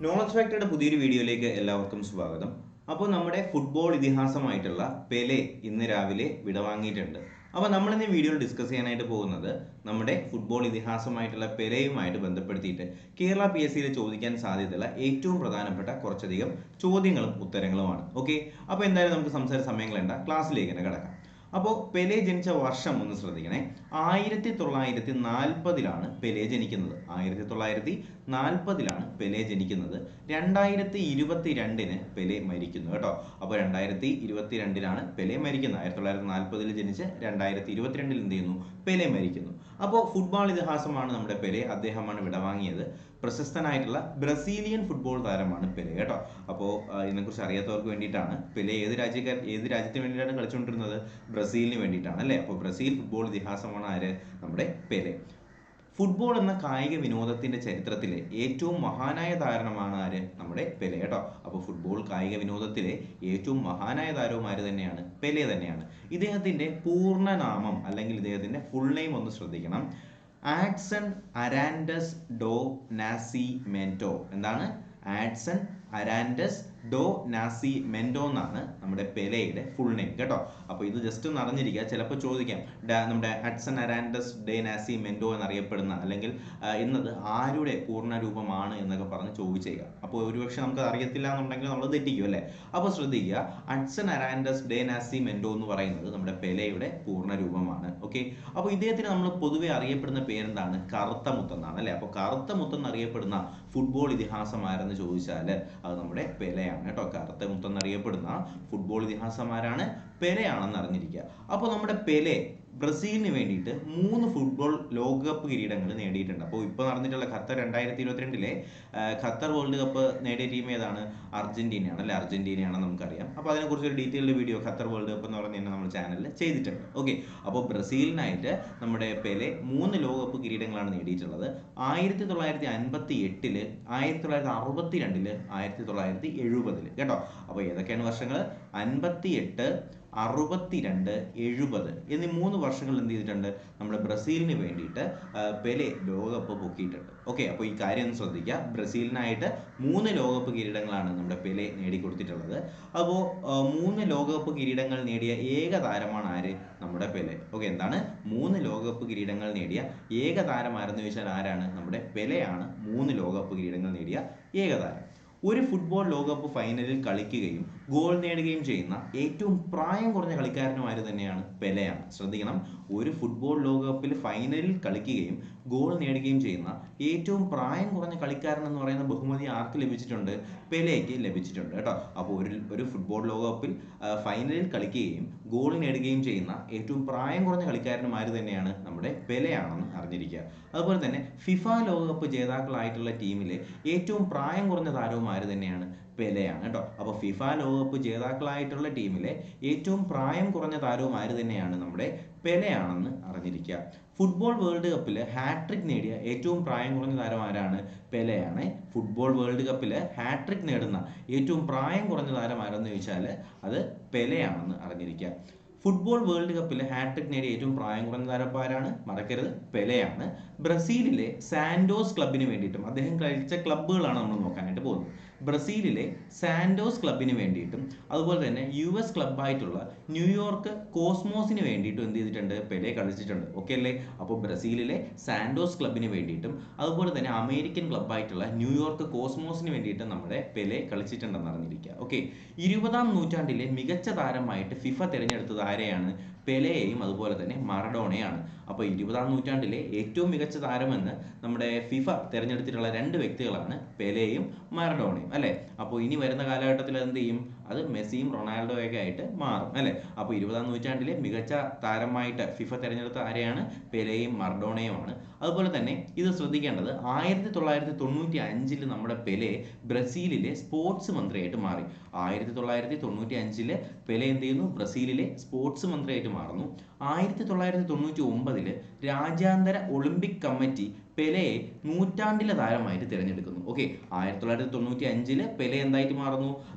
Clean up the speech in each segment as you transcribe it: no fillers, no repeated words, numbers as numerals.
Knowledge ഫാക്ടറിയുടെ പുതിയൊരു വീഡിയോയിലേക്ക് എല്ലാവർക്കും സ്വാഗതം. അപ്പോൾ നമ്മുടെ ഫുട്ബോൾ ഇതിഹാസമായിട്ടുള്ള പെലെ ഇന്ന് രാവിലെ വിടവാങ്ങിയിട്ടുണ്ട്. അപ്പോൾ നമ്മളിന്ന് വീഡിയോയിൽ ഡിസ്കസ് ചെയ്യാനായിട്ട് പോകുന്നത് നമ്മുടെ ഫുട്ബോൾ ഇതിഹാസമായിട്ടുള്ള പെലെയുമായിട്ട് ബന്ധപ്പെടുത്തിയിട്ട് കേരള PSCയിൽ ചോദിക്കാൻ സാധ്യതയുള്ള ഏറ്റവും പ്രധാനപ്പെട്ട കുറച്ചധികം ചോദ്യങ്ങളും ഉത്തരങ്ങളുമാണ്. ഓക്കെ, അപ്പോൾ എന്തായാലും നമുക്ക് സംസാര സമയങ്ങളുണ്ട, ക്ലാസ്സിലേക്ക് തന്നെ കിടക്കാം. അപ്പോൾ പെലെ ജനിച്ച വർഷം ഒന്ന് ശ്രദ്ധിക്കണേ. 1940-ലാണ് പെലെ ജനിക്കുന്നത്. 1940-ലാണ് പെലെ ജനിക്കുന്നത്. 2022 പെലെ മരിക്കുന്നു കേട്ടോ. അപ്പോൾ 2022-ലാണ് പെലെ മരിക്കുന്നത്. 1940 ജനിച്ച് 2022 എന്ത് ചെയ്യുന്നു? പെലെ മരിക്കുന്നു. അപ്പോൾ ഫുട്ബോൾ ഇതിഹാസമാണ് നമ്മുടെ പെലെ. അദ്ദേഹമാണ് വിടവാങ്ങിയത്. പ്രശസ്തനായിട്ടുള്ള ബ്രസീലിയൻ ഫുട്ബോൾ താരമാണ് പെലെ കേട്ടോ. അപ്പോൾ ഇതിനെക്കുറിച്ച് അറിയാത്തവർക്ക് വേണ്ടിയിട്ടാണ്. പെലെ ഏത് രാജ്യത്തിന് വേണ്ടിയിട്ടാണ് കളിച്ചുകൊണ്ടിരുന്നത്? ബ്രസീലിന് വേണ്ടിയിട്ടാണ് അല്ലേ. അപ്പോൾ ബ്രസീൽ ഫുട്ബോൾ ഇതിഹാസമാണ് ആര്? നമ്മുടെ പെലെ. ഫുട്ബോൾ എന്ന കായിക വിനോദത്തിന്റെ ചരിത്രത്തിലെ ഏറ്റവും മഹാനായ താരമാണ് ആര്? നമ്മുടെ പെലെ കേട്ടോ. അപ്പോൾ ഫുട്ബോൾ കായിക വിനോദത്തിലെ ഏറ്റവും മഹാനായ താരവും ആര് തന്നെയാണ്? പെലെ തന്നെയാണ്. ഇദ്ദേഹത്തിന്റെ പൂർണ്ണനാമം അല്ലെങ്കിൽ ഇദ്ദേഹത്തിന്റെ ഫുൾ നെയിം ഒന്ന് ശ്രദ്ധിക്കണം. ആഡ്സൺ അരാൻഡസ് ഡോ നാസിമെന്റോ. എന്താണ്? ആഡ്സൺ അരാൻഡസ് ഡോ നാസിമെന്റോ എന്നാണ് നമ്മുടെ പെലെയുടെ ഫുൾ നെയിം കേട്ടോ. അപ്പോൾ ഇത് ജസ്റ്റ് ഒന്ന് അറിഞ്ഞിരിക്കുക. ചിലപ്പോൾ ചോദിക്കാം നമ്മുടെ ആഡ്സൺ അരാൻഡസ് ഡേ നാസിമെന്റോ എന്നറിയപ്പെടുന്ന അല്ലെങ്കിൽ എന്നത് ആരുടെ പൂർണ്ണ രൂപമാണ് എന്നൊക്കെ പറഞ്ഞ് ചോദിച്ചേക്കാം. അപ്പോൾ ഒരുപക്ഷെ നമുക്ക് അറിയത്തില്ല എന്നുണ്ടെങ്കിൽ നമ്മൾ തെറ്റിക്കും അല്ലേ. അപ്പോൾ ശ്രദ്ധിക്കുക, ആഡ്സൺ അരാൻഡസ് ഡേ നാസിമെന്റോ എന്ന് പറയുന്നത് നമ്മുടെ പെലെയുടെ പൂർണ്ണ രൂപമാണ്. ഓക്കെ, അപ്പോൾ ഇദ്ദേഹത്തിന് നമ്മൾ പൊതുവെ അറിയപ്പെടുന്ന പേരെന്താണ്? കറുത്ത മുത്തെന്നാണ് അല്ലേ. അപ്പോൾ കറുത്ത മുത്തെന്ന് അറിയപ്പെടുന്ന ഫുട്ബോൾ ഇതിഹാസം ആരെന്ന് ചോദിച്ചാൽ അത് നമ്മുടെ പെലെയാണ് കേട്ടോ. കറുത്ത മുത്തെന്നറിയപ്പെടുന്ന ഫുട്ബോൾ ഇതിഹാസമാരാണ്? പെലെയാണെന്ന് അറിഞ്ഞിരിക്കുക. അപ്പോൾ നമ്മുടെ പെലെ ബ്രസീലിന് വേണ്ടിയിട്ട് 3 ഫുട്ബോൾ ലോകകപ്പ് കിരീടങ്ങൾ നേടിയിട്ടുണ്ട്. അപ്പോൾ ഇപ്പോൾ നടന്നിട്ടുള്ള ഖത്തർ 2022 ഖത്തർ വേൾഡ് കപ്പ് നേടിയ ടീം ഏതാണ്? അർജന്റീനയാണ് അല്ലേ. അർജന്റീനയാണെന്ന് നമുക്കറിയാം. അപ്പോൾ അതിനെക്കുറിച്ച് ഒരു detailed video Qatar world cup എന്ന് പറഞ്ഞ് നമ്മുടെ ചാനലിൽ ചെയ്തിട്ടുണ്ട്. ഓക്കെ, അപ്പോൾ ബ്രസീലിനായിട്ട് നമ്മുടെ പെലെ 3 ലോകകപ്പ് കിരീടങ്ങളാണ് നേടിയിട്ടുള്ളത്. 1958, 1962, 1970 കേട്ടോ. അപ്പോൾ ഏതൊക്കെയാണ് വർഷങ്ങൾ? 58, 62, 70 എന്നീ 3 വർഷങ്ങൾ എന്ത് ചെയ്തിട്ടുണ്ട്? നമ്മുടെ ബ്രസീലിന് വേണ്ടിയിട്ട് പെലെ ലോകകപ്പ് പൊക്കിയിട്ടുണ്ട്. ഓക്കെ, അപ്പോൾ ഈ കാര്യം ഒന്ന് ശ്രദ്ധിക്കുക. ബ്രസീലിനായിട്ട് 3 ലോകകപ്പ് കിരീടങ്ങളാണ് നമ്മുടെ പെലെ നേടിക്കൊടുത്തിട്ടുള്ളത്. അപ്പോൾ 3 ലോകകപ്പ് കിരീടങ്ങൾ നേടിയ ഏക താരമാണ് ആര്? നമ്മുടെ പെലെ. ഓക്കെ, എന്താണ്? 3 ലോകകപ്പ് കിരീടങ്ങൾ നേടിയ ഏക താരം ആരെന്ന് ചോദിച്ചാൽ ആരാണ്? നമ്മുടെ പെലെയാണ് 3 ലോകകപ്പ് കിരീടങ്ങൾ നേടിയ ഏക താരം. ഒരു ഫുട്ബോൾ ലോകകപ്പ് ഫൈനലിൽ കളിക്കുകയും ഗോൾ നേടുകയും ചെയ്യുന്ന ഏറ്റവും പ്രായം കുറഞ്ഞ കളിക്കാരനും ആര് തന്നെയാണ്? പെലെയാണ്. ശ്രദ്ധിക്കണം, ഒരു ഫുട്ബോൾ ലോകകപ്പിൽ ഫൈനലിൽ കളിക്കുകയും ഗോൾ നേടുകയും ചെയ്യുന്ന ഏറ്റവും പ്രായം കുറഞ്ഞ കളിക്കാരൻ എന്ന് പറയുന്ന ബഹുമതി ആർക്ക് ലഭിച്ചിട്ടുണ്ട്? പെലെയ്ക്ക് ലഭിച്ചിട്ടുണ്ട് കേട്ടോ. അപ്പോൾ ഒരു ഫുട്ബോൾ ലോകകപ്പിൽ ഫൈനലിൽ കളിക്കുകയും ഗോൾ നേടുകയും ചെയ്യുന്ന ഏറ്റവും പ്രായം കുറഞ്ഞ കളിക്കാരനും ആര് തന്നെയാണ്? നമ്മുടെ പെലെയാണെന്ന് അറിഞ്ഞിരിക്കുക. അതുപോലെ തന്നെ ഫിഫ ലോകകപ്പ് ജേതാക്കളായിട്ടുള്ള ടീമിലെ ഏറ്റവും പ്രായം കുറഞ്ഞ താരവും ആര് തന്നെയാണ്? പെലെയാണ് കേട്ടോ. അപ്പോൾ ഫിഫ ലോകകപ്പ് ജേതാക്കളായിട്ടുള്ള ടീമിലെ ഏറ്റവും പ്രായം കുറഞ്ഞ താരവും ആര് തന്നെയാണ്? നമ്മുടെ പെലെയാണെന്ന് അറിഞ്ഞിരിക്കുക. ഫുട്ബോൾ വേൾഡ് കപ്പിൽ ഹാട്രിക് നേടിയ ഏറ്റവും പ്രായം കുറഞ്ഞ താരം ആരാണ്? പെലെയാണ്. ഫുട്ബോൾ വേൾഡ് കപ്പിൽ ഹാട്രിക് നേടുന്ന ഏറ്റവും പ്രായം കുറഞ്ഞ താരം ആരെന്ന് ചോദിച്ചാൽ അത് പെലെയാണെന്ന് അറിഞ്ഞിരിക്കുക. ഫുട്ബോൾ വേൾഡ് കപ്പിൽ ഹാട്രിക് നേടിയ ഏറ്റവും പ്രായം കുറഞ്ഞ താരം ആരാണ്? മറക്കരുത്, പെലെയാണ്. ബ്രസീലിലെ സാന്റോസ് ക്ലബിന് വേണ്ടിയിട്ടും അദ്ദേഹം കളിച്ച ക്ലബ്ബുകളാണ് നമ്മൾ നോക്കാനായിട്ട് പോകുന്നത്. ബ്രസീലിലെ സാന്റോസ് ക്ലബിന് വേണ്ടിയിട്ടും അതുപോലെ തന്നെ US ക്ലബ്ബായിട്ടുള്ള ന്യൂയോർക്ക് കോസ്മോസിന് വേണ്ടിയിട്ടും എന്ത് ചെയ്തിട്ടുണ്ട്? പെലെ കളിച്ചിട്ടുണ്ട്. ഓക്കെ അല്ലേ. അപ്പോൾ ബ്രസീലിലെ സാന്റോസ് ക്ലബിന് വേണ്ടിയിട്ടും അതുപോലെ തന്നെ അമേരിക്കൻ ക്ലബ്ബായിട്ടുള്ള ന്യൂയോർക്ക് കോസ്മോസിന് വേണ്ടിയിട്ടും നമ്മുടെ പെലെ കളിച്ചിട്ടുണ്ടെന്ന് അറിഞ്ഞിരിക്കുക. ഓക്കെ, 20-ാം നൂറ്റാണ്ടിലെ മികച്ച താരമായിട്ട് ഫിഫ തിരഞ്ഞെടുത്തത് ആരെയാണ്? പെലെയെയും അതുപോലെ തന്നെ മറഡോണയാണ്. അപ്പോൾ 20-ാം നൂറ്റാണ്ടിലെ ഏറ്റവും മികച്ച താരമെന്ന് നമ്മുടെ ഫിഫ തിരഞ്ഞെടുത്തിട്ടുള്ള 2 വ്യക്തികളാണ് പെലെയും മറഡോണയും അല്ലേ. അപ്പോൾ ഇനി വരുന്ന കാലഘട്ടത്തിൽ എന്ത് ചെയ്യും? അത് മെസ്സിയും റൊണാൾഡോയൊക്കെ ആയിട്ട് മാറും അല്ലേ. അപ്പോൾ 20-ാം നൂറ്റാണ്ടിലെ മികച്ച താരമായിട്ട് ഫിഫ തിരഞ്ഞെടുത്ത ആരെയാണ്? പെലെയും മറഡോണയുമാണ്. അതുപോലെ തന്നെ ഇത് ശ്രദ്ധിക്കേണ്ടത് 1995 നമ്മുടെ പെലെ ബ്രസീലിലെ സ്പോർട്സ് മന്ത്രിയായിട്ട് മാറി. 1995 പെലെ എന്ത് ചെയ്യുന്നു? ബ്രസീലിലെ സ്പോർട്സ് മന്ത്രിയായിട്ട് മാറുന്നു. 1999 രാജ്യാന്തര ഒളിമ്പിക് കമ്മിറ്റി പെലെയെ നൂറ്റാണ്ടിലെ താരമായിട്ട് തിരഞ്ഞെടുക്കുന്നു. ഓക്കെ, 1995 പെലെ എന്തായിട്ട് മാറുന്നു?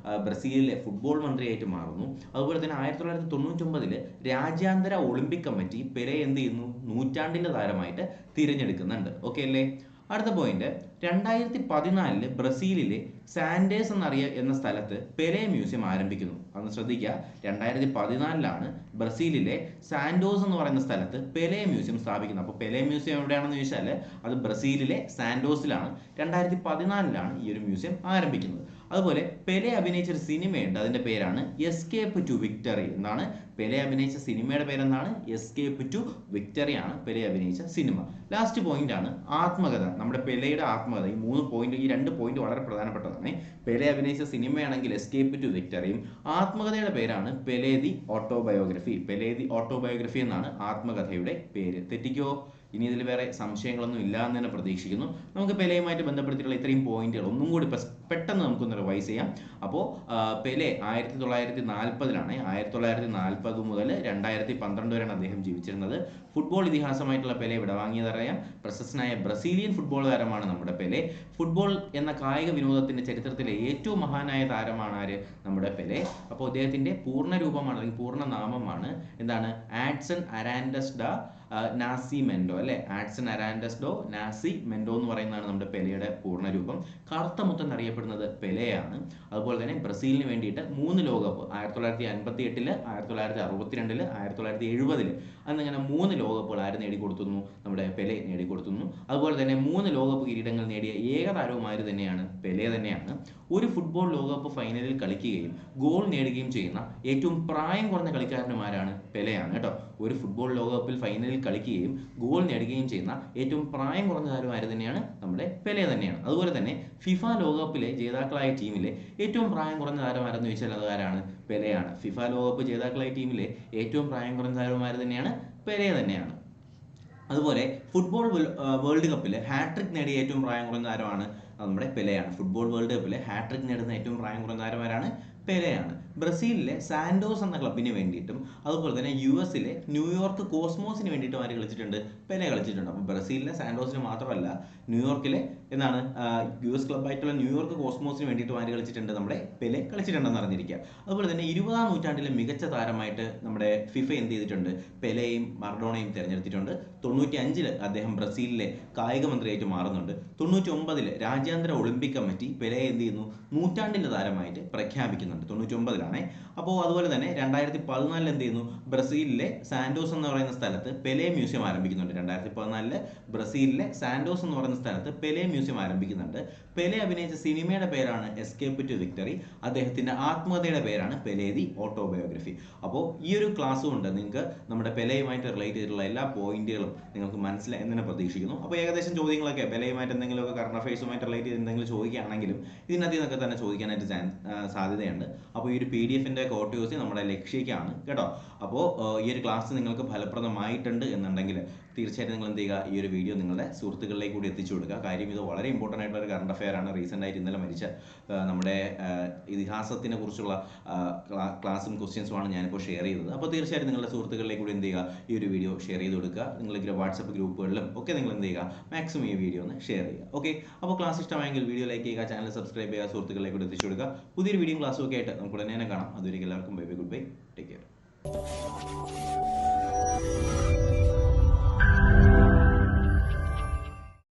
ബ്രസീലിലെ ഫുട്ബോൾ മന്ത്രിയായിട്ട് മാറുന്നു. അതുപോലെ തന്നെ 1999 രാജ്യാന്തര ഒളിമ്പിക് കമ്മിറ്റി പെലെ എന്ത് ചെയ്യുന്നു? നൂറ്റാണ്ടിലെ താരമായിട്ട് തിരഞ്ഞെടുക്കുന്നുണ്ട്. ഓക്കെ അല്ലേ. അടുത്ത പോയിന്റ് 2014 ബ്രസീലിലെ സാൻഡേഴ്സ് എന്ന സ്ഥലത്ത് പെലെ മ്യൂസിയം ആരംഭിക്കുന്നു. അതൊന്ന് ശ്രദ്ധിക്കുക. 2014 ബ്രസീലിലെ സാൻഡോസ് എന്ന് പറയുന്ന സ്ഥലത്ത് പെലെ മ്യൂസിയം സ്ഥാപിക്കുന്നത്. അപ്പോൾ പെലെ മ്യൂസിയം എവിടെയാണെന്ന് ചോദിച്ചാൽ അത് ബ്രസീലിലെ സാൻഡോസിലാണ്. 2014 ഈ ഒരു മ്യൂസിയം ആരംഭിക്കുന്നത്. അതുപോലെ പെലെ അഭിനയിച്ച ഒരു സിനിമയുണ്ട്, അതിന്റെ പേരാണ് എസ്കേപ്പ് ടു വിക്ടറി. എന്താണ് പെലെ അഭിനയിച്ച സിനിമയുടെ പേരെന്താണ്? എസ്കേപ്പ് ടു വിക്ടറി ആണ് പെലെ അഭിനയിച്ച സിനിമ. ലാസ്റ്റ് പോയിന്റ് ആണ് ആത്മകഥ. നമ്മുടെ പെലെയുടെ ആത്മകഥ. ഈ രണ്ട് പോയിന്റ് വളരെ പ്രധാനപ്പെട്ടതാണ്. പെലെ അഭിനയിച്ച സിനിമയാണെങ്കിൽ എസ്കേപ്പ് ടു വിക്ടറിയും, ആത്മകഥയുടെ പേരാണ് Pele the autobiography. Pele the autobiography എന്നാണ് ആത്മകഥയുടെ പേര്. തെറ്റിക്കോ? ഇനി ഇതിൽ വേറെ സംശയങ്ങളൊന്നും ഇല്ല എന്ന് തന്നെ പ്രതീക്ഷിക്കുന്നു. നമുക്ക് പെലെയുമായിട്ട് ബന്ധപ്പെടുത്തിയിട്ടുള്ള ഇത്രയും പോയിന്റുകൾ ഒന്നും കൂടി പെട്ടെന്ന് നമുക്കൊന്ന് റിവൈസ് ചെയ്യാം. അപ്പോൾ പെലെ 1940 1940 മുതൽ 2012 വരെയാണ് അദ്ദേഹം ജീവിച്ചിരുന്നത്. ഫുട്ബോൾ ഇതിഹാസമായിട്ടുള്ള പെലെ വിടവാങ്ങിയതറിയാം. പ്രശസ്തനായ ബ്രസീലിയൻ ഫുട്ബോൾ താരമാണ് നമ്മുടെ പെലെ. ഫുട്ബോൾ എന്ന കായിക വിനോദത്തിന്റെ ചരിത്രത്തിലെ ഏറ്റവും മഹാനായ താരമാണ് ആര്? നമ്മുടെ പെലെ. അപ്പോൾ അദ്ദേഹത്തിന്റെ പൂർണ്ണ രൂപമാണ് അല്ലെങ്കിൽ പൂർണ്ണ നാമമാണ് എന്താണ്? ആഡ്സൺ അരാൻഡസ് ഡ നാസിമെൻഡോ അല്ലെ. ആഡ്സൺ അരാൻഡസ് ഡോ നാസിമെൻഡോ എന്ന് പറയുന്നതാണ് നമ്മുടെ പെലെയുടെ പൂർണ്ണ രൂപം. കറുത്ത മുത്തൻ എന്നറിയപ്പെടുന്നത് പെലെയാണ്. അതുപോലെ തന്നെ ബ്രസീലിന് വേണ്ടിയിട്ട് 3 ലോകകപ്പ് 1958 1962 1970 എന്നിങ്ങനെ 3 ലോകകപ്പുകൾ ആര് നേടിക്കൊടുത്തുന്നു? നമ്മുടെ പെലെ നേടിക്കൊടുത്തുന്നു. അതുപോലെ തന്നെ 3 ലോകകപ്പ് കിരീടങ്ങൾ നേടിയ ഏക താരവും ആര് തന്നെയാണ്? പെലെ തന്നെയാണ്. ഒരു ഫുട്ബോൾ ലോകകപ്പ് ഫൈനലിൽ കളിക്കുകയും ഗോൾ നേടുകയും ചെയ്യുന്ന ഏറ്റവും പ്രായം കുറഞ്ഞ കളിക്കാരനും ആരാണ്? പെലെയാണ് കേട്ടോ. ഒരു ഫുട്ബോൾ ലോകകപ്പിൽ ഫൈനലിൽ കളിക്കുകയും ഗോൾ നേടുകയും ചെയ്യുന്ന ഏറ്റവും പ്രായം കുറഞ്ഞ താരം ആര് തന്നെയാണ്? നമ്മുടെ പെലെ തന്നെയാണ്. അതുപോലെ തന്നെ ഫിഫ ലോകകപ്പിലെ ജേതാക്കളായ ടീമിലെ ഏറ്റവും പ്രായം കുറഞ്ഞ താരം ആരെന്ന് ചോദിച്ചാൽ അത് ആരാണ്? പെലെയാണ്. ഫിഫ ലോകകപ്പ് ജേതാക്കളായ ടീമിലെ ഏറ്റവും പ്രായം കുറഞ്ഞ താരം ആര് തന്നെയാണ്? പെലെ തന്നെയാണ്. അതുപോലെ ഫുട്ബോൾ വേൾഡ് കപ്പിൽ ഹാട്രിക് നേടിയ ഏറ്റവും പ്രായം കുറഞ്ഞ താരമാണ് നമ്മുടെ പെലെയാണ്. ഫുട്ബോൾ വേൾഡ് കപ്പിൽ ഹാട്രിക് നേടുന്ന ഏറ്റവും പ്രായം കുറഞ്ഞ താരമാരാണ്? പെലെയാണ്. ബ്രസീലിലെ സാൻഡോസ് എന്ന ക്ലബിന് വേണ്ടിയിട്ടും അതുപോലെ തന്നെ US-ലെ ന്യൂയോർക്ക് കോസ്മോസിന് വേണ്ടിയിട്ടും ആര് കളിച്ചിട്ടുണ്ട്? പെലെ കളിച്ചിട്ടുണ്ട്. അപ്പോൾ ബ്രസീലിലെ സാൻഡോസിന് മാത്രമല്ല ന്യൂയോർക്കിലെ എന്താണ് US ക്ലബ്ബായിട്ടുള്ള ന്യൂയോർക്ക് കോസ്മോസിന് വേണ്ടിയിട്ടും ആര് കളിച്ചിട്ടുണ്ട്? നമ്മുടെ പെലെ കളിച്ചിട്ടുണ്ടെന്ന് അറിഞ്ഞിരിക്കുക. അതുപോലെ തന്നെ 20-ാം നൂറ്റാണ്ടിലെ മികച്ച താരമായിട്ട് നമ്മുടെ ഫിഫ എന്ത് ചെയ്തിട്ടുണ്ട്? പെലെയും മറഡോണയും തിരഞ്ഞെടുത്തിട്ടുണ്ട്. 95 അദ്ദേഹം ബ്രസീലിലെ കായിക മന്ത്രിയായിട്ട് മാറുന്നുണ്ട്. 99 രാജ്യാന്തര ഒളിമ്പിക് കമ്മിറ്റി പെലെയെ എന്ത് ചെയ്യുന്നു? നൂറ്റാണ്ടിന്റെ താരമായിട്ട് പ്രഖ്യാപിക്കുന്നുണ്ട്. 99 അപ്പോൾ അതുപോലെ തന്നെ 2014 എന്ത് ചെയ്യുന്നു? ബ്രസീലിലെ സാൻഡോസ് എന്ന് പറയുന്ന സ്ഥലത്ത് പെലെ മ്യൂസിയം ആരംഭിക്കുന്നുണ്ട്. 2014 ബ്രസീലിലെ സാൻഡോസ് എന്ന് പറയുന്ന സ്ഥലത്ത് പെലെ മ്യൂസിയം ആരംഭിക്കുന്നുണ്ട്. പെലെ അഭിനയിച്ച സിനിമയുടെ പേരാണ് എസ്കേപ്പ് ടു വിക്ടറി. അദ്ദേഹത്തിന്റെ ആത്മകഥയുടെ പേരാണ് പെലെ ദി ഓട്ടോബയോഗ്രഫി. അപ്പോൾ ഈ ഒരു ക്ലാസ് കൊണ്ട് നിങ്ങൾക്ക് നമ്മുടെ പെലെയുമായിട്ട് റിലേറ്റ് ചെയ്തിട്ടുള്ള എല്ലാ പോയിന്റുകളും നിങ്ങൾക്ക് മനസ്സിലായി എന്ന് പ്രതീക്ഷിക്കുന്നു. അപ്പോൾ ഏകദേശം ചോദ്യങ്ങളൊക്കെ പെലെയുമായിട്ട് എന്തെങ്കിലുമൊക്കെ കറണ്ട് അഫയേഴ്സുമായിട്ട് റിലേറ്റ് ചെയ്ത് എന്തെങ്കിലും ചോദിക്കുകയാണെങ്കിലും ഇതിനകത്ത് നിന്നൊക്കെ തന്നെ ചോദിക്കാനായിട്ട് സാധ്യതയുണ്ട്. അപ്പോൾ ഈ ഒരു PDF-ന്റെ കോട്ട് യൂസ് നമ്മുടെ ലക്ഷ്യക്കാണ് കേട്ടോ. അപ്പോൾ ഈ ഒരു ക്ലാസ് നിങ്ങൾക്ക് ഫലപ്രദമായിട്ടുണ്ട് എന്നുണ്ടെങ്കിൽ തീർച്ചയായിട്ടും നിങ്ങൾ എന്ത് ചെയ്യുക? ഈ ഒരു വീഡിയോ നിങ്ങളുടെ സുഹൃത്തുക്കളിലേക്ക് കൂടി എത്തിച്ചു കൊടുക്കുക. കാര്യം ഇത് വളരെ ഇമ്പോർട്ടൻ്റ് ആയിട്ടുള്ള ഒരു കറണ്ട് അഫെയർ ആണ്. റീസെൻ്റ് ആയിട്ട് ഇന്നലെ മരിച്ച നമ്മുടെ ഇതിഹാസത്തിനെ കുറിച്ചുള്ള ക്ലാസ്സും ക്വസ്റ്റ്യൻസുമാണ് ഞാനിപ്പോൾ ഷെയർ ചെയ്തത്. അപ്പോൾ തീർച്ചയായിട്ടും നിങ്ങളുടെ സുഹൃത്തുക്കളിലേക്ക് കൂടി എന്ത് ചെയ്യുക? ഈ ഒരു വീഡിയോ ഷെയർ ചെയ്ത് കൊടുക്കുക. നിങ്ങളുടെ വാട്സപ്പ് ഗ്രൂപ്പുകളിലും ഒക്കെ നിങ്ങൾ എന്ത് ചെയ്യുക? മാക്സിമം ഈ വീഡിയോ ഒന്ന് ഷെയർ ചെയ്യുക. ഓക്കെ. അപ്പോൾ ക്ലാസ് ഇഷ്ടമായെങ്കിൽ വീഡിയോ ലൈക്ക് ചെയ്യുക, ചാനൽ സബ്സ്ക്രൈബ് ചെയ്യുക, സുഹൃത്തുക്കളിലേക്ക് കൂടി എത്തിച്ചു കൊടുക്കുക. പുതിയൊരു വീഡിയോ ക്ലാസ്സും ഒക്കെ ആയിട്ട് നമുക്ക് ഉടനെ കാണാം. അതുവരെ എല്ലാവർക്കും bye bye, good bye, take care.